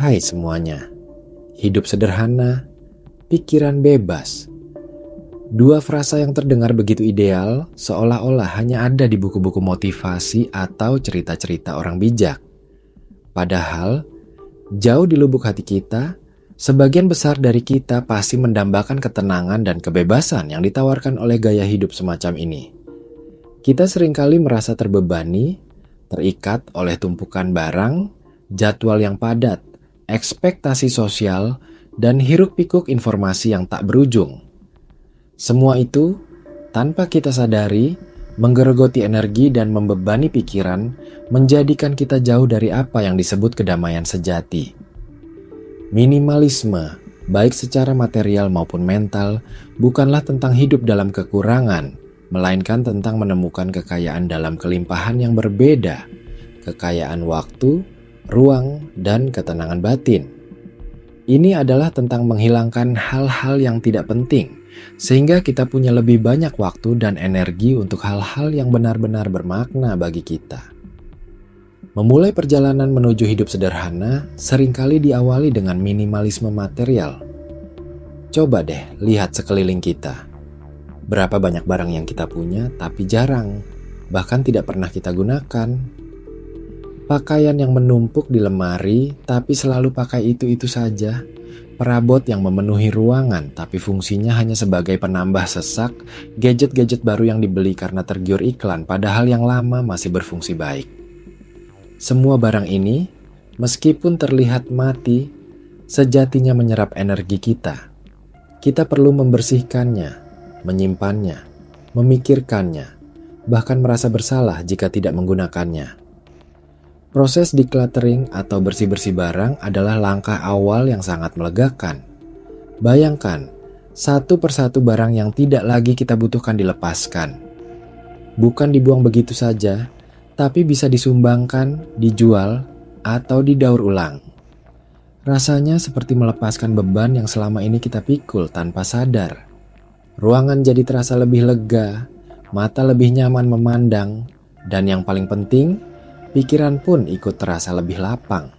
Hai semuanya, hidup sederhana, pikiran bebas. Dua frasa yang terdengar begitu ideal, seolah-olah hanya ada di buku-buku motivasi atau cerita-cerita orang bijak. Padahal, jauh di lubuk hati kita, sebagian besar dari kita pasti mendambakan ketenangan dan kebebasan yang ditawarkan oleh gaya hidup semacam ini. Kita seringkali merasa terbebani, terikat oleh tumpukan barang, jadwal yang padat, ekspektasi sosial, dan hiruk-pikuk informasi yang tak berujung. Semua itu, tanpa kita sadari, menggerogoti energi dan membebani pikiran, menjadikan kita jauh dari apa yang disebut kedamaian sejati. Minimalisme, baik secara material maupun mental, bukanlah tentang hidup dalam kekurangan, melainkan tentang menemukan kekayaan dalam kelimpahan yang berbeda, kekayaan waktu, ruang, dan ketenangan batin. Ini adalah tentang menghilangkan hal-hal yang tidak penting, sehingga kita punya lebih banyak waktu dan energi untuk hal-hal yang benar-benar bermakna bagi kita. Memulai perjalanan menuju hidup sederhana seringkali diawali dengan minimalisme material. Coba deh lihat sekeliling kita. Berapa banyak barang yang kita punya tapi jarang, bahkan tidak pernah kita gunakan. Pakaian yang menumpuk di lemari tapi selalu pakai itu-itu saja. Perabot yang memenuhi ruangan tapi fungsinya hanya sebagai penambah sesak. Gadget-gadget baru yang dibeli karena tergiur iklan padahal yang lama masih berfungsi baik. Semua barang ini, meskipun terlihat mati, sejatinya menyerap energi kita. Kita perlu membersihkannya, menyimpannya, memikirkannya, bahkan merasa bersalah jika tidak menggunakannya. Proses decluttering atau bersih-bersih barang adalah langkah awal yang sangat melegakan. Bayangkan, satu persatu barang yang tidak lagi kita butuhkan dilepaskan. Bukan dibuang begitu saja, tapi bisa disumbangkan, dijual, atau didaur ulang. Rasanya seperti melepaskan beban yang selama ini kita pikul tanpa sadar. Ruangan jadi terasa lebih lega, mata lebih nyaman memandang, dan yang paling penting, pikiran pun ikut terasa lebih lapang.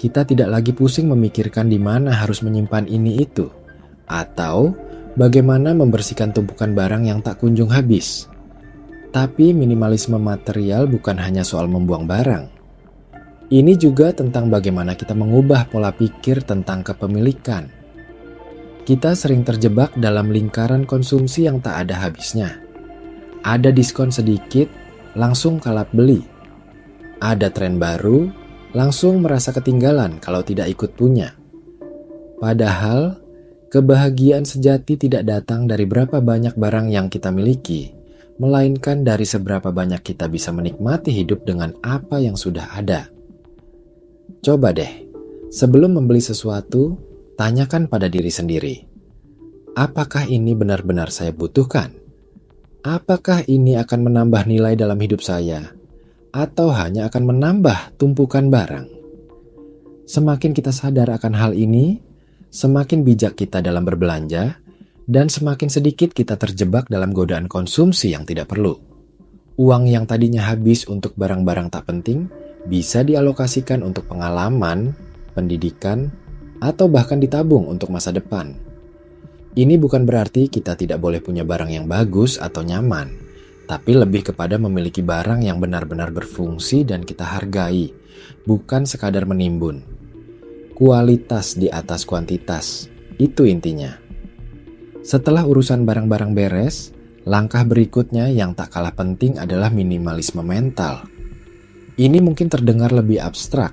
Kita tidak lagi pusing memikirkan di mana harus menyimpan ini itu, atau bagaimana membersihkan tumpukan barang yang tak kunjung habis. Tapi minimalisme material bukan hanya soal membuang barang. Ini juga tentang bagaimana kita mengubah pola pikir tentang kepemilikan. Kita sering terjebak dalam lingkaran konsumsi yang tak ada habisnya. Ada diskon sedikit, langsung kalap beli. Ada tren baru, langsung merasa ketinggalan kalau tidak ikut punya. Padahal, kebahagiaan sejati tidak datang dari berapa banyak barang yang kita miliki, melainkan dari seberapa banyak kita bisa menikmati hidup dengan apa yang sudah ada. Coba deh, sebelum membeli sesuatu, tanyakan pada diri sendiri. Apakah ini benar-benar saya butuhkan? Apakah ini akan menambah nilai dalam hidup saya? Atau hanya akan menambah tumpukan barang? Semakin kita sadar akan hal ini, semakin bijak kita dalam berbelanja, dan semakin sedikit kita terjebak dalam godaan konsumsi yang tidak perlu. Uang yang tadinya habis untuk barang-barang tak penting, bisa dialokasikan untuk pengalaman, pendidikan, atau bahkan ditabung untuk masa depan. Ini bukan berarti kita tidak boleh punya barang yang bagus atau nyaman, tapi lebih kepada memiliki barang yang benar-benar berfungsi dan kita hargai, bukan sekadar menimbun. Kualitas di atas kuantitas, itu intinya. Setelah urusan barang-barang beres, langkah berikutnya yang tak kalah penting adalah minimalisme mental. Ini mungkin terdengar lebih abstrak,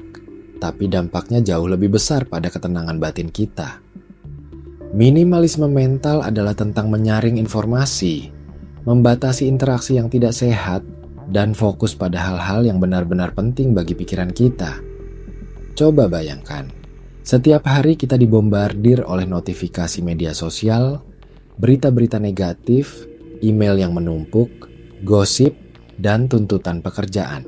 tapi dampaknya jauh lebih besar pada ketenangan batin kita. Minimalisme mental adalah tentang menyaring informasi, membatasi interaksi yang tidak sehat, dan fokus pada hal-hal yang benar-benar penting bagi pikiran kita. Coba bayangkan, setiap hari kita dibombardir oleh notifikasi media sosial, berita-berita negatif, email yang menumpuk, gosip, dan tuntutan pekerjaan.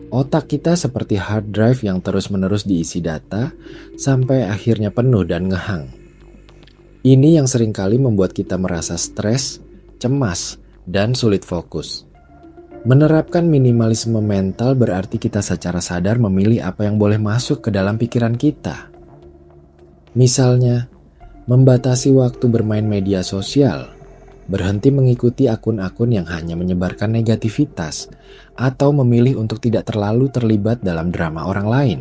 Otak kita seperti hard drive yang terus-menerus diisi data sampai akhirnya penuh dan ngehang. Ini yang seringkali membuat kita merasa stres, cemas, dan sulit fokus. Menerapkan minimalisme mental berarti kita secara sadar memilih apa yang boleh masuk ke dalam pikiran kita. Misalnya, membatasi waktu bermain media sosial, berhenti mengikuti akun-akun yang hanya menyebarkan negativitas, atau memilih untuk tidak terlalu terlibat dalam drama orang lain.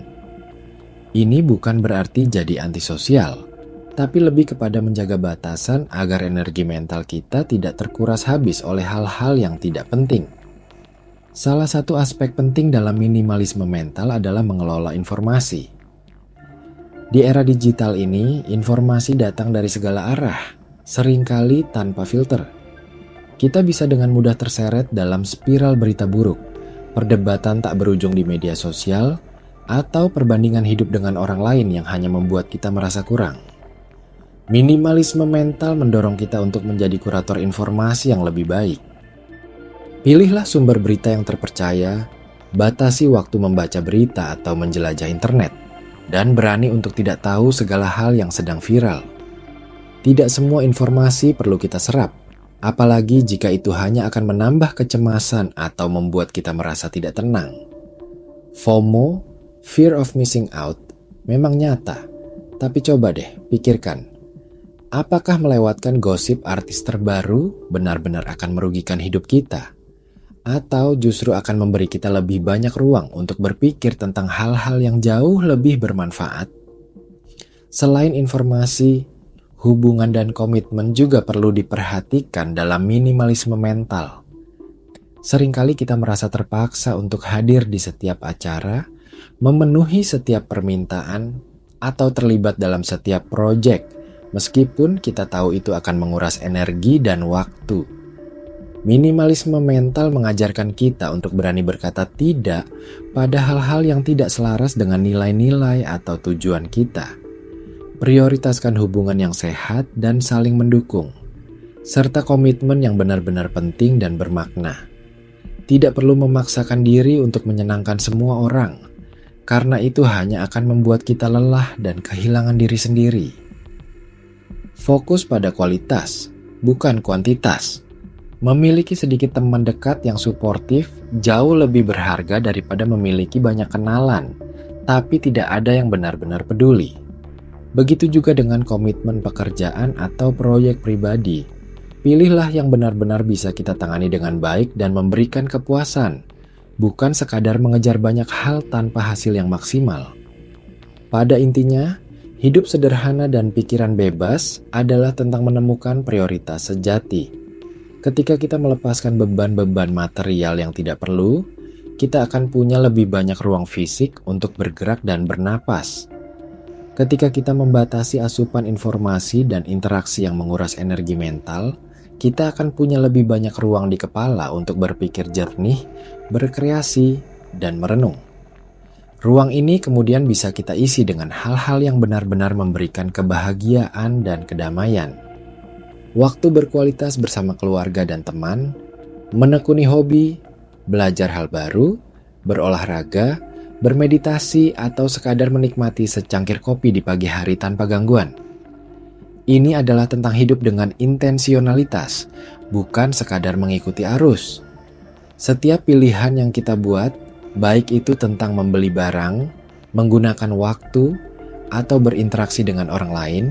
Ini bukan berarti jadi antisosial, tapi lebih kepada menjaga batasan agar energi mental kita tidak terkuras habis oleh hal-hal yang tidak penting. Salah satu aspek penting dalam minimalisme mental adalah mengelola informasi. Di era digital ini, informasi datang dari segala arah, seringkali tanpa filter. Kita bisa dengan mudah terseret dalam spiral berita buruk, perdebatan tak berujung di media sosial, atau perbandingan hidup dengan orang lain yang hanya membuat kita merasa kurang. Minimalisme mental mendorong kita untuk menjadi kurator informasi yang lebih baik. Pilihlah sumber berita yang terpercaya, batasi waktu membaca berita atau menjelajah internet, dan berani untuk tidak tahu segala hal yang sedang viral. Tidak semua informasi perlu kita serap, apalagi jika itu hanya akan menambah kecemasan atau membuat kita merasa tidak tenang. FOMO, fear of missing out, memang nyata, tapi coba deh pikirkan. Apakah melewatkan gosip artis terbaru benar-benar akan merugikan hidup kita? Atau justru akan memberi kita lebih banyak ruang untuk berpikir tentang hal-hal yang jauh lebih bermanfaat? Selain informasi, hubungan dan komitmen juga perlu diperhatikan dalam minimalisme mental. Seringkali kita merasa terpaksa untuk hadir di setiap acara, memenuhi setiap permintaan, atau terlibat dalam setiap proyek, meskipun kita tahu itu akan menguras energi dan waktu. Minimalisme mental mengajarkan kita untuk berani berkata tidak pada hal-hal yang tidak selaras dengan nilai-nilai atau tujuan kita. Prioritaskan hubungan yang sehat dan saling mendukung, serta komitmen yang benar-benar penting dan bermakna. Tidak perlu memaksakan diri untuk menyenangkan semua orang, karena itu hanya akan membuat kita lelah dan kehilangan diri sendiri. Fokus pada kualitas, bukan kuantitas. Memiliki sedikit teman dekat yang suportif jauh lebih berharga daripada memiliki banyak kenalan, tapi tidak ada yang benar-benar peduli. Begitu juga dengan komitmen pekerjaan atau proyek pribadi. Pilihlah yang benar-benar bisa kita tangani dengan baik dan memberikan kepuasan, bukan sekadar mengejar banyak hal tanpa hasil yang maksimal. Pada intinya, hidup sederhana dan pikiran bebas adalah tentang menemukan prioritas sejati. Ketika kita melepaskan beban-beban material yang tidak perlu, kita akan punya lebih banyak ruang fisik untuk bergerak dan bernapas. Ketika kita membatasi asupan informasi dan interaksi yang menguras energi mental, kita akan punya lebih banyak ruang di kepala untuk berpikir jernih, berkreasi, dan merenung. Ruang ini kemudian bisa kita isi dengan hal-hal yang benar-benar memberikan kebahagiaan dan kedamaian. Waktu berkualitas bersama keluarga dan teman, menekuni hobi, belajar hal baru, berolahraga, bermeditasi, atau sekadar menikmati secangkir kopi di pagi hari tanpa gangguan. Ini adalah tentang hidup dengan intensionalitas, bukan sekadar mengikuti arus. Setiap pilihan yang kita buat, baik itu tentang membeli barang, menggunakan waktu, atau berinteraksi dengan orang lain,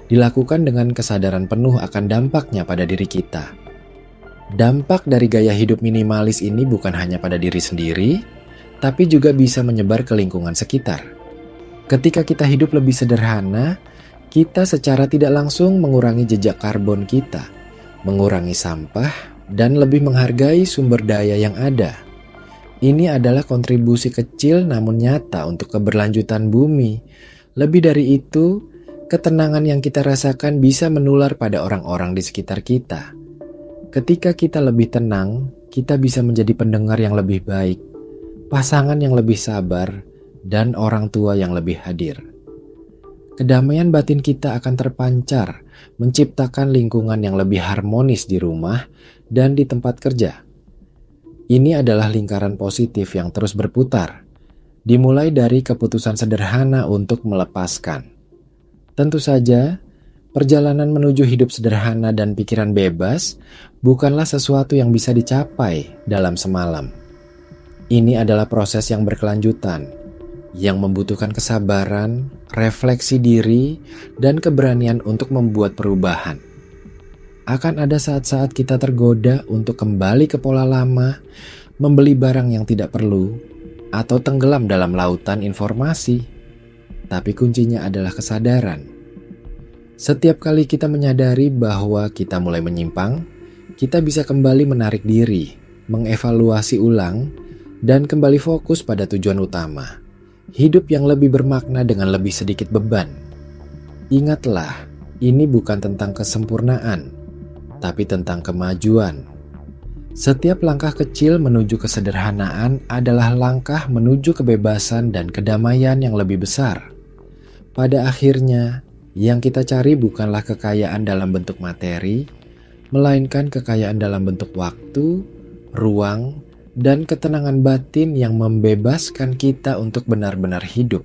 dilakukan dengan kesadaran penuh akan dampaknya pada diri kita. Dampak dari gaya hidup minimalis ini bukan hanya pada diri sendiri, tapi juga bisa menyebar ke lingkungan sekitar. Ketika kita hidup lebih sederhana, kita secara tidak langsung mengurangi jejak karbon kita, mengurangi sampah, dan lebih menghargai sumber daya yang ada. Ini adalah kontribusi kecil namun nyata untuk keberlanjutan bumi. Lebih dari itu, ketenangan yang kita rasakan bisa menular pada orang-orang di sekitar kita. Ketika kita lebih tenang, kita bisa menjadi pendengar yang lebih baik, pasangan yang lebih sabar, dan orang tua yang lebih hadir. Kedamaian batin kita akan terpancar, menciptakan lingkungan yang lebih harmonis di rumah dan di tempat kerja. Ini adalah lingkaran positif yang terus berputar, dimulai dari keputusan sederhana untuk melepaskan. Tentu saja, Perjalanan menuju hidup sederhana dan pikiran bebas bukanlah sesuatu yang bisa dicapai dalam semalam. Ini adalah proses yang berkelanjutan, yang membutuhkan kesabaran, refleksi diri, dan keberanian untuk membuat perubahan. Akan ada saat-saat kita tergoda untuk kembali ke pola lama, membeli barang yang tidak perlu, atau tenggelam dalam lautan informasi. Tapi kuncinya adalah kesadaran. Setiap kali kita menyadari bahwa kita mulai menyimpang, kita bisa kembali menarik diri, mengevaluasi ulang, dan kembali fokus pada tujuan utama. Hidup yang lebih bermakna dengan lebih sedikit beban. Ingatlah, ini bukan tentang kesempurnaan, tapi tentang kemajuan. Setiap langkah kecil menuju kesederhanaan adalah langkah menuju kebebasan dan kedamaian yang lebih besar. Pada akhirnya, yang kita cari bukanlah kekayaan dalam bentuk materi, melainkan kekayaan dalam bentuk waktu, ruang, dan ketenangan batin yang membebaskan kita untuk benar-benar hidup.